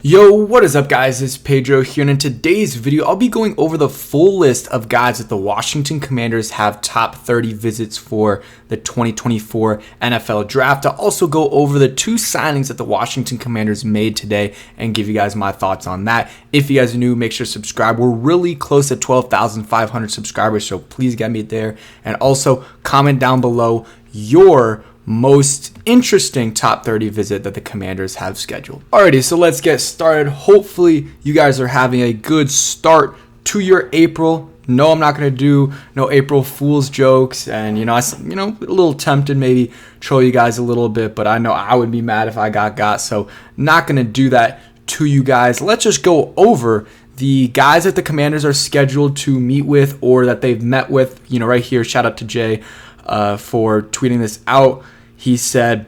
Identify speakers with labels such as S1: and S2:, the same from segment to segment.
S1: Yo, what is up guys, it's Pedro here, and in today's video I'll be going over the full list of guys that the Washington Commanders have top 30 visits for the 2024 NFL Draft. I'll also go over the two signings that the Washington Commanders made today and give you guys my thoughts on that. If you guys are new, make sure to subscribe. We're really close to 12,500 subscribers, so please get me there. And also comment down below your most interesting top 30 visit that the Commanders have scheduled. Alrighty, so let's get started. Hopefully you guys are having a good start to your April. No, I'm not going to do no April Fool's jokes, and a little tempted maybe troll you guys a little bit, but I know I would be mad if I got, so not going to do that to you guys. Let's just go over the guys that the Commanders are scheduled to meet with or that they've met with. Right here, shout out to Jay for tweeting this out. He said,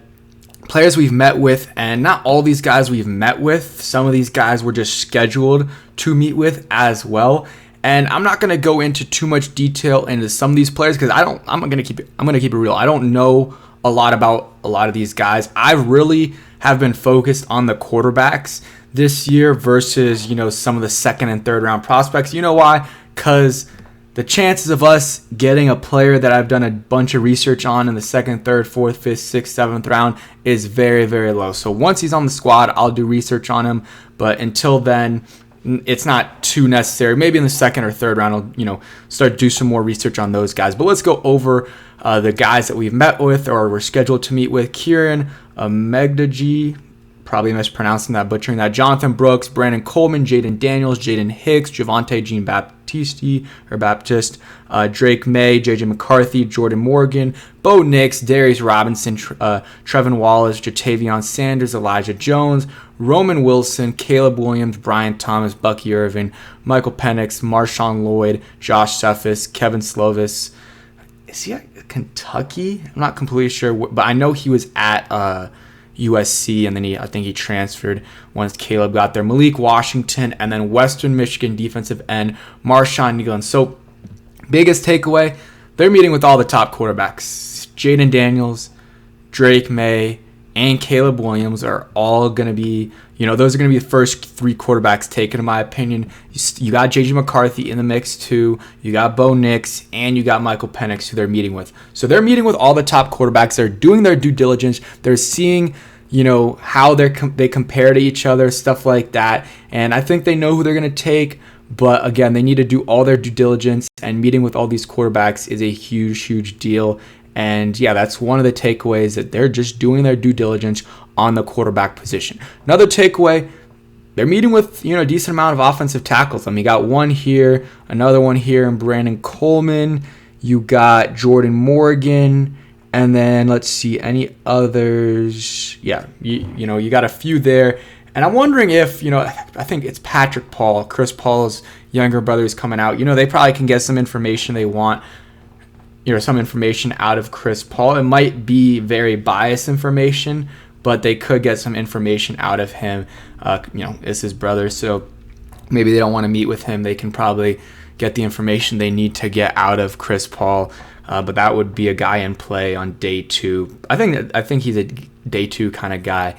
S1: players we've met with, and not all these guys we've met with. Some of these guys were just scheduled to meet with as well. And I'm not going to go into too much detail into some of these players because I'm going to keep it real. I don't know a lot about a lot of these guys. I really have been focused on the quarterbacks this year versus, some of the second and third round prospects. You know why? Because the chances of us getting a player that I've done a bunch of research on in the second, third, fourth, fifth, sixth, seventh round is very, very low. So once he's on the squad, I'll do research on him. But until then, it's not too necessary. Maybe in the second or third round, I'll start to do some more research on those guys. But let's go over the guys that we've met with or we're scheduled to meet with. Kieran Megdaji, probably mispronouncing that, butchering that. Jonathan Brooks, Brandon Coleman, Jaden Daniels, Jaden Hicks, Javonte Jean-Baptiste, Drake May, JJ McCarthy, Jordan Morgan, Bo Nix, Darius Robinson, Trevin Wallace, Jatavion Sanders, Elijah Jones, Roman Wilson, Caleb Williams, Brian Thomas, Bucky Irvin, Michael Penix, Marshawn Lloyd, Josh Cephas, Kevin Slovis. Is he at Kentucky? I'm not completely sure, but I know he was at USC, and then I think he transferred once Caleb got there. Malik Washington, and then Western Michigan defensive end Marshawn Nealon. So biggest takeaway, they're meeting with all the top quarterbacks. Jaden Daniels, Drake May, and Caleb Williams are all going to be, those are going to be the first three quarterbacks taken, in my opinion. You got JJ McCarthy in the mix too. You got Bo Nix, and you got Michael Penix, who they're meeting with. So they're meeting with all the top quarterbacks. They're doing their due diligence. They're seeing, how they compare to each other, stuff like that. And I think they know who they're going to take. But again, they need to do all their due diligence, and meeting with all these quarterbacks is a huge, huge deal. And yeah, that's one of the takeaways, that they're just doing their due diligence on the quarterback position. Another takeaway, they're meeting with, a decent amount of offensive tackles. You got one here, another one here, and Brandon Coleman. You got Jordan Morgan, and then let's see, any others. Yeah, you got a few there. And I'm wondering if, I think it's Patrick Paul, Chris Paul's younger brother, is coming out. They probably can get some information they want. Some information out of Chris Paul. It might be very biased information, but they could get some information out of him. It's his brother, so maybe they don't want to meet with him. They can probably get the information they need to get out of Chris Paul. But that would be a guy in play on day two. I think he's a day two kind of guy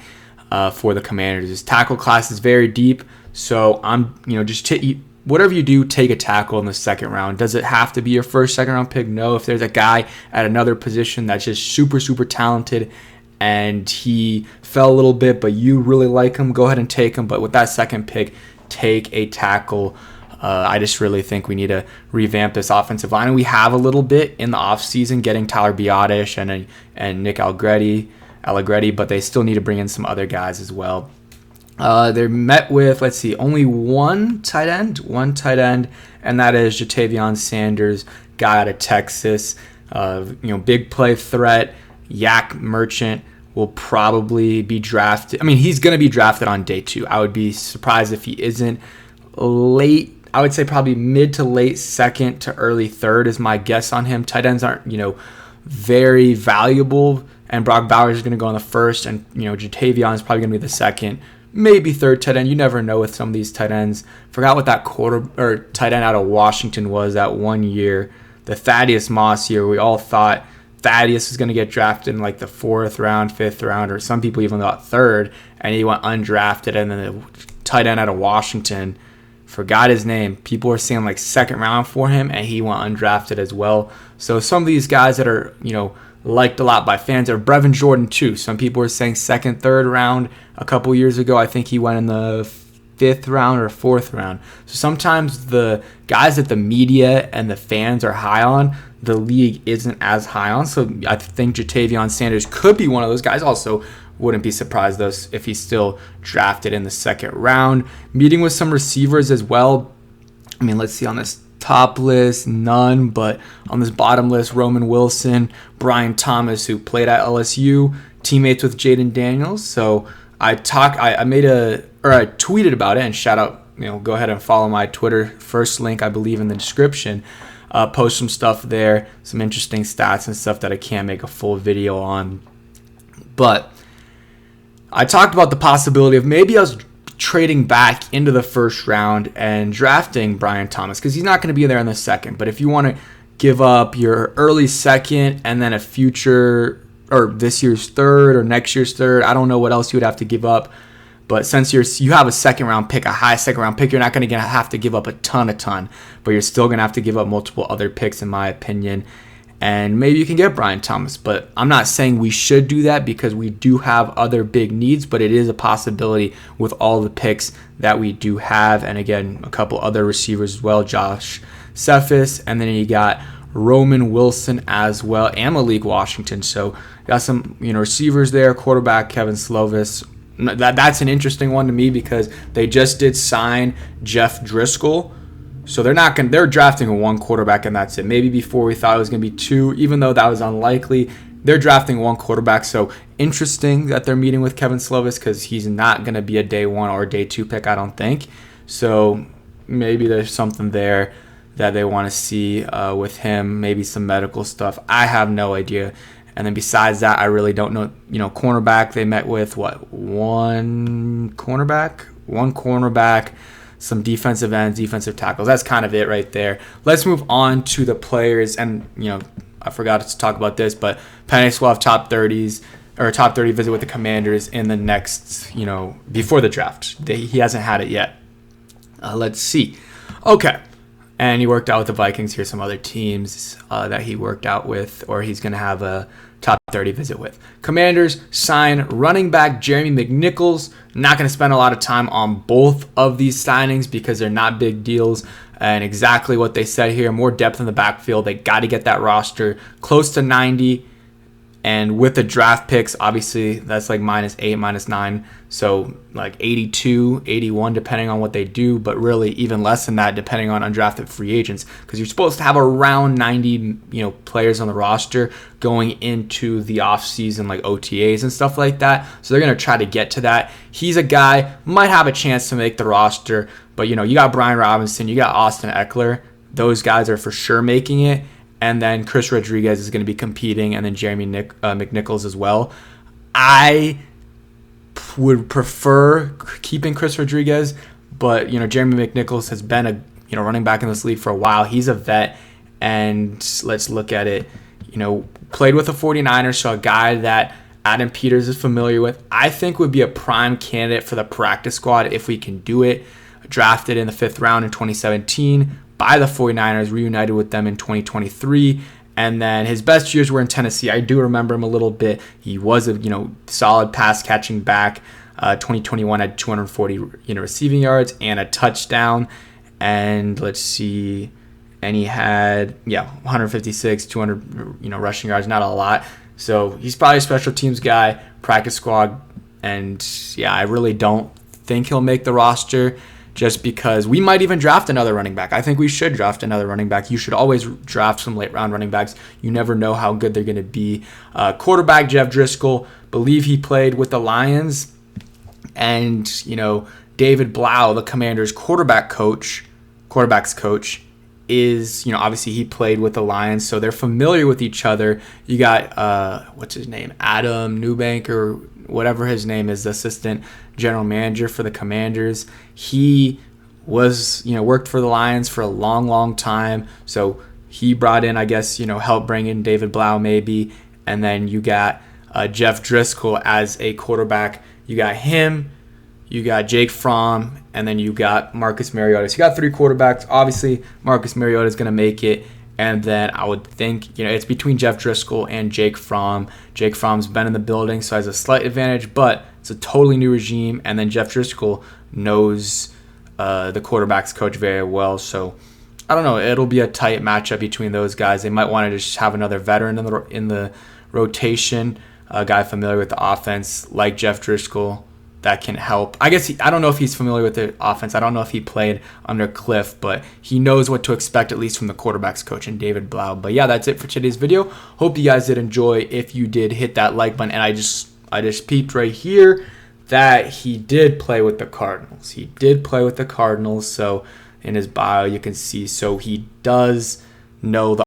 S1: for the Commanders. His tackle class is very deep, so I'm whatever you do, take a tackle in the second round. Does it have to be your first, second round pick? No. If there's a guy at another position that's just super, super talented and he fell a little bit, but you really like him, go ahead and take him. But with that second pick, take a tackle. I just really think we need to revamp this offensive line. And we have a little bit in the offseason getting Tyler Biadasz and Nick Allegretti, but they still need to bring in some other guys as well. They're met with, only one tight end, and that is Jatavion Sanders, guy out of Texas. Big play threat. Yak Merchant will probably be drafted. He's going to be drafted on day two. I would be surprised if he isn't. Late, I would say probably mid to late second to early third is my guess on him. Tight ends aren't, very valuable, and Brock Bowers is going to go on the first, and, Jatavion is probably going to be the second. Maybe third tight end. You never know with some of these tight ends. Forgot what that tight end out of Washington was that one year. The Thaddeus Moss year. We all thought Thaddeus was going to get drafted in the fourth round, fifth round, or some people even thought third, and he went undrafted, and then tight end out of Washington. Forgot his name. People were saying like second round for him, and he went undrafted as well. So some of these guys that are, liked a lot by fans are Brevin Jordan too. Some people were saying second, third round a couple years ago. I think he went in the fifth round or fourth round. So sometimes the guys that the media and the fans are high on, the league isn't as high on. So I think Jatavion Sanders could be one of those guys. Also, wouldn't be surprised though if he's still drafted in the second round. Meeting with some receivers as well. I mean, let's see on this top list, none, but on this bottom list, Roman Wilson, Brian Thomas, who played at LSU, teammates with Jaden Daniels. So I tweeted about it, and shout out, go ahead and follow my Twitter, first link I believe in the description. Post some stuff there, some interesting stats and stuff that I can't make a full video on. But I talked about the possibility of maybe us trading back into the first round and drafting Brian Thomas, because he's not going to be there in the second. But if you want to give up your early second and then a future or this year's third or next year's third, I don't know what else you would have to give up. But since you have a second round pick, a high second round pick, you're not going to have to give up a ton, but you're still going to have to give up multiple other picks, in my opinion. And maybe you can get Brian Thomas, but I'm not saying we should do that because we do have other big needs, but it is a possibility with all the picks that we do have. And again, a couple other receivers as well, Josh Cephas, and then you got Roman Wilson as well, and Malik Washington. So got some receivers there, quarterback Kevin Slovis. That's an interesting one to me because they just did sign Jeff Driscoll. So they're drafting one quarterback and that's it. Maybe before we thought it was going to be two, even though that was unlikely. They're drafting one quarterback. So interesting that they're meeting with Kevin Slovis because he's not going to be a day one or day two pick, I don't think. So maybe there's something there that they want to see with him, maybe some medical stuff. I have no idea. And then besides that, I really don't know. Cornerback, they met with one cornerback, some defensive ends, defensive tackles. That's kind of it right there. Let's move on to the players. And, I forgot to talk about this, but Penix will have top 30 visit with the Commanders in the next, before the draft. He hasn't had it yet. Let's see. Okay. And he worked out with the Vikings. Here's some other teams that he worked out with, or he's going to have a top 30 visit with. Commanders sign running back Jeremy McNichols. Not going to spend a lot of time on both of these signings because they're not big deals. And exactly what they said here, more depth in the backfield. They got to get that roster close to 90. And with the draft picks, obviously, that's like -8, -9. So like 82, 81, depending on what they do. But really even less than that, depending on undrafted free agents. Because you're supposed to have around 90, players on the roster going into the offseason, like OTAs and stuff like that. So they're going to try to get to that. He's a guy, might have a chance to make the roster. But, you got Brian Robinson, you got Austin Eckler. Those guys are for sure making it. And then Chris Rodriguez is going to be competing, and then Jeremy McNichols as well. I would prefer keeping Chris Rodriguez, but Jeremy McNichols has been a running back in this league for a while. He's a vet, and let's look at it. Played with the 49ers, so a guy that Adam Peters is familiar with. I think would be a prime candidate for the practice squad if we can do it. Drafted in the 5th round in 2017. By the 49ers, reunited with them in 2023, and then his best years were in Tennessee. I do remember him a little bit. He was a solid pass catching back. 2021 had 240 receiving yards and a touchdown, and let's see, and he had 156, 200 rushing yards, not a lot. So he's probably a special teams guy, practice squad, and I really don't think he'll make the roster. Just because we might even draft another running back. I think we should draft another running back. You should always draft some late round running backs. You never know how good they're going to be. Quarterback Jeff Driscoll, believe he played with the Lions. And, David Blau, the Commanders' quarterback's coach, is, obviously he played with the Lions, so they're familiar with each other. You got, what's his name? Adam Newbank or whatever his name is, the assistant general manager for the Commanders. He was, worked for the Lions for a long, long time. So he brought in, I guess, helped bring in David Blau maybe. And then you got Jeff Driscoll as a quarterback. You got him. you got Jake Fromm, and then you got Marcus Mariota. So you got 3 quarterbacks. Obviously, Marcus Mariota is going to make it. And then I would think, it's between Jeff Driscoll and Jake Fromm. Jake Fromm's been in the building, so has a slight advantage, but it's a totally new regime. And then Jeff Driscoll knows the quarterbacks coach very well. So I don't know. It'll be a tight matchup between those guys. They might want to just have another veteran in the rotation, a guy familiar with the offense like Jeff Driscoll that can help. I guess I don't know if he's familiar with the offense. I don't know if he played under Cliff, but he knows what to expect, at least from the quarterbacks coach and David Blau. But yeah, that's it for today's video. Hope you guys did enjoy. If you did, hit that like button. And I just peeped right here that he did play with the Cardinals. He did play with the Cardinals. So in his bio, you can see, so he does know the